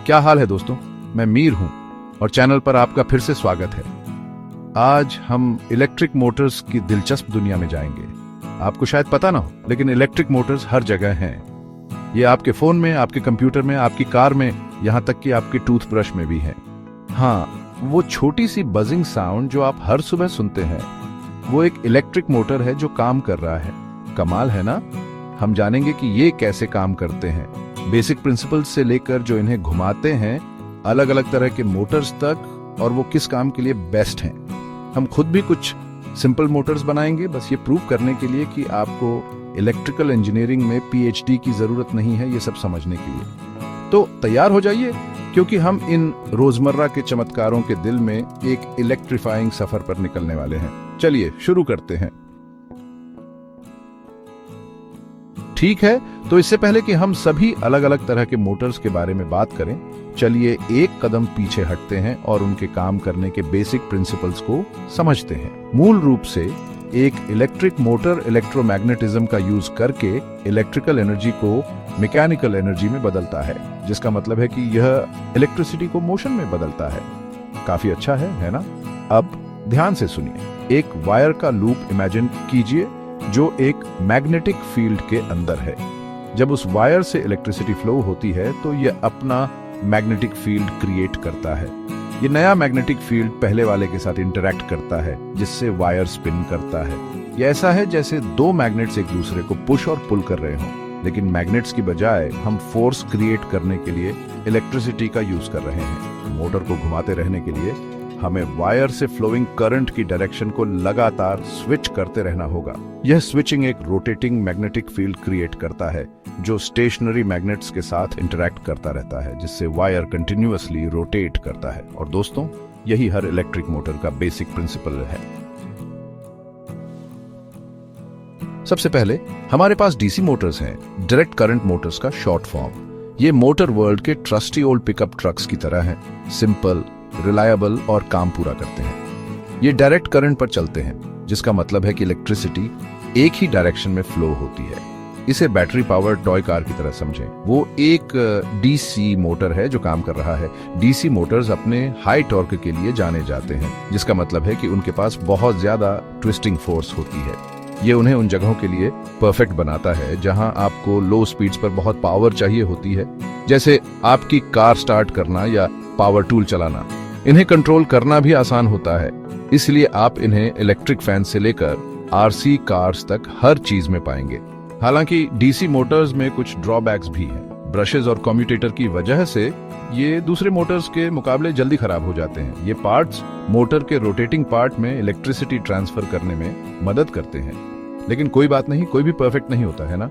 क्या हाल है दोस्तों? मैं मीर हूं और चैनल पर आपका फिर से स्वागत है। आज हम इलेक्ट्रिक मोटर्स की दिलचस्प दुनिया में जाएंगे। आपको शायद पता ना हो, लेकिन इलेक्ट्रिक मोटर्स हर जगह हैं। ये आपके फोन में, आपके कंप्यूटर में, आपकी कार में, यहां तक कि आपके टूथब्रश में भी हैं। हाँ, वो छोटी सी बजिंग साउंड जो आप हर सुबह सुनते हैं, वो एक इलेक्ट्रिक मोटर है जो काम कर रहा है। कमाल है ना? हम जानेंगे कि ये कैसे काम करते हैं, बेसिक प्रिंसिपल्स से लेकर जो इन्हें घुमाते हैं, अलग अलग तरह के मोटर्स तक, और वो किस काम के लिए बेस्ट हैं। हम खुद भी कुछ सिंपल मोटर्स बनाएंगे, बस ये प्रूव करने के लिए कि आपको इलेक्ट्रिकल इंजीनियरिंग में पीएचडी की जरूरत नहीं है ये सब समझने के लिए। तो तैयार हो जाइए, क्योंकि हम इन रोजमर्रा के चमत्कारों के दिल में एक इलेक्ट्रीफाइंग सफर पर निकलने वाले हैं। चलिए शुरू करते हैं। ठीक है, तो इससे पहले कि हम सभी अलग अलग तरह के मोटर्स के बारे में बात करें, चलिए एक कदम पीछे हटते हैं और उनके काम करने के बेसिक प्रिंसिपल्स को समझते हैं। मूल रूप से एक इलेक्ट्रिक मोटर इलेक्ट्रोमैग्नेटिज्म का यूज करके इलेक्ट्रिकल एनर्जी को मैकेनिकल एनर्जी में बदलता है, जिसका मतलब है कि यह इलेक्ट्रिसिटी को मोशन में बदलता है। काफी अच्छा है ना? अब ध्यान से सुनिए। एक वायर का लूप इमेजिन कीजिए जो एक मैग्नेटिक फील्ड के अंदर है। जब उस वायर से इलेक्ट्रिसिटी फ्लो होती है तो यह अपना मैग्नेटिक फील्ड क्रिएट करता है। ये नया मैग्नेटिक फील्ड पहले वाले के साथ इंटरैक्ट करता है, जिससे वायर स्पिन करता है। यह ऐसा है जैसे दो मैग्नेट्स एक दूसरे को पुश और पुल कर रहे हों, लेकिन मैग्नेट्स की बजाय हम फोर्स क्रिएट करने के लिए इलेक्ट्रिसिटी का यूज कर रहे हैं। मोटर को घुमाते रहने के लिए हमें वायर से फ्लोइंग करंट की डायरेक्शन को लगातार स्विच करते रहना होगा। यह स्विचिंग एक रोटेटिंग मैग्नेटिक फील्ड क्रिएट करता है जो स्टेशनरी मैग्नेट्स के साथ इंटरैक्ट करता रहता है, जिससे वायर कंटिन्यूअसली रोटेट करता है। और दोस्तों, यही हर इलेक्ट्रिक मोटर का बेसिक प्रिंसिपल है। सबसे पहले हमारे पास डीसी मोटर्स हैं, डायरेक्ट करंट मोटर्स का शॉर्ट फॉर्म। ये मोटर वर्ल्ड के ट्रस्टी ओल्ड पिकअप ट्रक्स की तरह हैं, सिंपल, रिलायबल और काम पूरा करते हैं। ये डायरेक्ट करंट पर चलते हैं, जिसका मतलब है कि इलेक्ट्रिसिटी एक ही डायरेक्शन में फ्लो होती है। इसे बैटरी पावर टॉय कार की तरह समझें। वो एक डीसी मोटर है जो काम कर रहा है। डीसी मोटर्स अपने हाई टॉर्क के लिए जाने जाते हैं, जिसका मतलब है कि उनके पास बहुत ज्यादा ट्विस्टिंग फोर्स होती है। ये उन्हें उन जगहों के लिए परफेक्ट बनाता है जहां आपको लो स्पीड्स पर बहुत पावर चाहिए होती है, जैसे आपकी कार स्टार्ट करना या पावर टूल चलाना। इन्हें कंट्रोल करना भी आसान होता है, इसलिए आप इन्हें इलेक्ट्रिक फैन से लेकर आरसी कार्स तक हर चीज में पाएंगे। हालांकि डीसी मोटर्स में कुछ ड्रॉबैक्स भी हैं। ब्रशेस और कम्यूटेटर की वजह से ये दूसरे मोटर्स के मुकाबले जल्दी खराब हो जाते हैं। ये पार्ट्स मोटर के रोटेटिंग पार्ट में इलेक्ट्रिसिटी ट्रांसफर करने में मदद करते हैं, लेकिन कोई बात नहीं, कोई भी परफेक्ट नहीं होता है ना।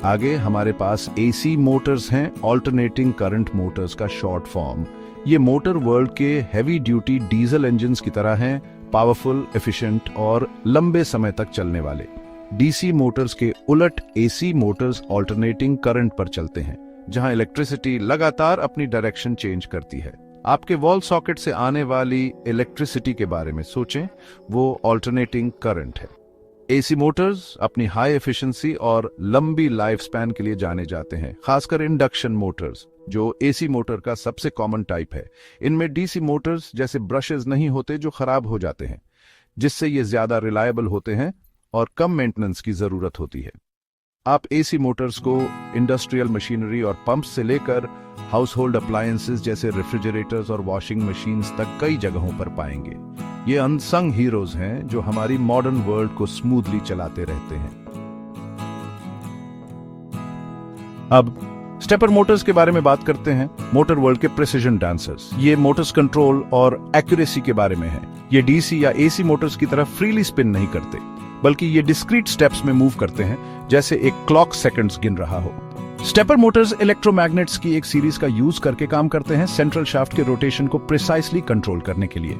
आगे हमारे पास एसी मोटर्स हैं, ऑल्टरनेटिंग करंट मोटर्स का शॉर्ट फॉर्म। ये मोटर वर्ल्ड के हैवी ड्यूटी डीजल इंजन्स की तरह हैं, पावरफुल, एफिशिएंट और लंबे समय तक चलने वाले। डीसी मोटर्स के उलट एसी मोटर्स ऑल्टरनेटिंग करंट पर चलते हैं, जहां इलेक्ट्रिसिटी लगातार अपनी डायरेक्शन चेंज करती है। आपके वॉल सॉकेट से आने वाली इलेक्ट्रिसिटी के बारे में सोचें, वो ऑल्टरनेटिंग करंट है। एसी मोटर्स अपनी हाई एफिशिएंसी और लंबी लाइफ स्पैन के लिए जाने जाते हैं, खासकर इंडक्शन मोटर्स, जो एसी मोटर का सबसे कॉमन टाइप है। इनमें डीसी मोटर्स जैसे ब्रशेस नहीं होते जो खराब हो जाते हैं, जिससे ये ज्यादा रिलायबल होते हैं और कम मेंटेनेंस की जरूरत होती है। आप एसी मोटर्स को इंडस्ट्रियल मशीनरी और पंप्स से लेकर हाउस होल्ड अप्लायंसेस जैसे रेफ्रिजरेटर्स और वॉशिंग मशीन्स तक कई जगहों पर पाएंगे। ये अनसंग हीरोज हैं जो हमारी मॉडर्न वर्ल्ड को स्मूथली चलाते रहते हैं। अब स्टेपर मोटर्स के बारे में बात करते हैं। मोटर वर्ल्ड के प्रिसिजन डांसर्स। ये मोटर्स कंट्रोल और एक्यूरेसी के बारे में है। ये डीसी या एसी मोटर्स की तरह फ्रीली स्पिन नहीं करते, बल्कि ये डिस्क्रीट स्टेप्स में मूव करते हैं, जैसे एक क्लॉक सेकंड्स गिन रहा हो। स्टेपर मोटर्स इलेक्ट्रोमैग्नेट्स की एक सीरीज का यूज करके काम करते हैं, सेंट्रल शाफ्ट के रोटेशन को प्रिसाइसली कंट्रोल करने के लिए।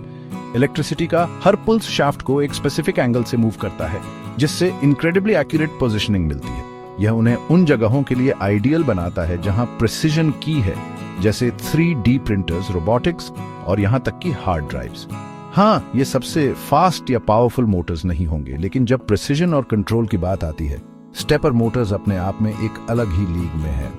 इलेक्ट्रिसिटी का हर पुल्स शाफ्ट को एक स्पेसिफिक एंगल से मूव करता है, जिससे इनक्रेडिबली एक्यूरेट पोजीशनिंग मिलती है। यह उन्हें उन जगहों के लिए आइडियल बनाता है जहां प्रिसिजन की है, जैसे 3D प्रिंटर्स, रोबोटिक्स और यहां तक कि हार्ड ड्राइव्स। हाँ, ये सबसे फास्ट या पावरफुल मोटर्स नहीं होंगे, लेकिन जब प्रिसिजन और कंट्रोल की बात आती है, स्टेपर मोटर्स अपने आप में एक अलग ही लीग में है।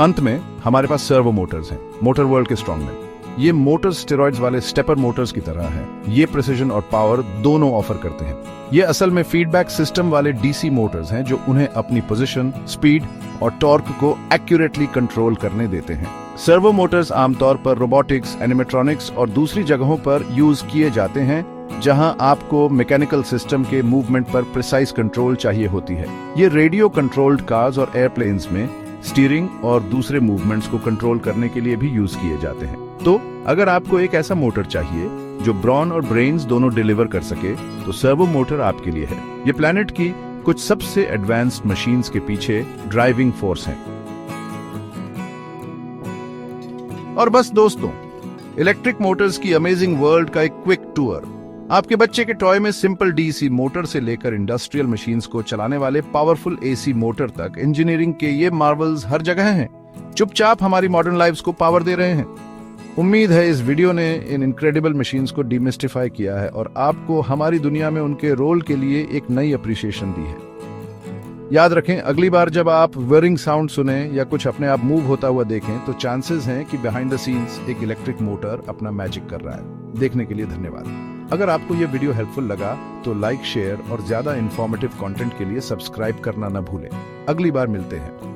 अंत में हमारे पास सर्वो मोटर्स हैं, मोटर वर्ल्ड के स्ट्रॉन्गमैन। ये मोटर स्टेरॉइड्स वाले स्टेपर मोटर्स की तरह हैं। ये प्रिसिजन और पावर दोनों ऑफर करते हैं। ये असल में फीडबैक सिस्टम वाले डीसी मोटर्स हैं जो उन्हें अपनी पोजीशन, स्पीड और टॉर्क को एक्यूरेटली कंट्रोल करने देते हैं। सर्वो मोटर्स आमतौर पर रोबोटिक्स, एनिमेट्रॉनिक्स और दूसरी जगहों पर यूज किए जाते हैं जहां आपको मैकेनिकल सिस्टम के मूवमेंट पर प्रिसाइज कंट्रोल चाहिए होती है। ये रेडियो कंट्रोल्ड कार्स और एयरप्लेन्स में स्टीयरिंग और दूसरे मूवमेंट्स को कंट्रोल करने के लिए भी यूज किए जाते हैं। तो अगर आपको एक ऐसा मोटर चाहिए जो ब्रॉन और ब्रेन्स दोनों डिलीवर कर सके, तो सर्वो मोटर आपके लिए है। ये प्लैनेट की कुछ सबसे एडवांस्ड मशीन्स के पीछे ड्राइविंग फोर्स है। और बस दोस्तों, इलेक्ट्रिक मोटर्स की अमेजिंग वर्ल्ड का एक क्विक टूर। आपके बच्चे के टॉय में सिंपल डीसी मोटर से लेकर इंडस्ट्रियल मशीन्स को चलाने वाले पावरफुल एसी मोटर तक, इंजीनियरिंग के ये मार्वल्स हर जगह हैं, चुपचाप हमारी मॉडर्न लाइफ्स को पावर दे रहे हैं। उम्मीद है इस वीडियो ने इन इनक्रेडिबल मशीन्स को डिमिस्टिफाई किया है और आपको हमारी दुनिया में उनके रोल के लिए एक नई अप्रिसिएशन दी है। याद रखें, अगली बार जब आप व्हिरिंग साउंड सुने या कुछ अपने आप मूव होता हुआ देखें, तो चांसेस हैं कि बिहाइंड द सीन्स एक इलेक्ट्रिक मोटर अपना मैजिक कर रहा है। देखने के लिए धन्यवाद। अगर आपको यह वीडियो हेल्पफुल लगा तो लाइक, शेयर और ज्यादा इंफॉर्मेटिव कंटेंट के लिए सब्सक्राइब करना न भूलें। अगली बार मिलते हैं।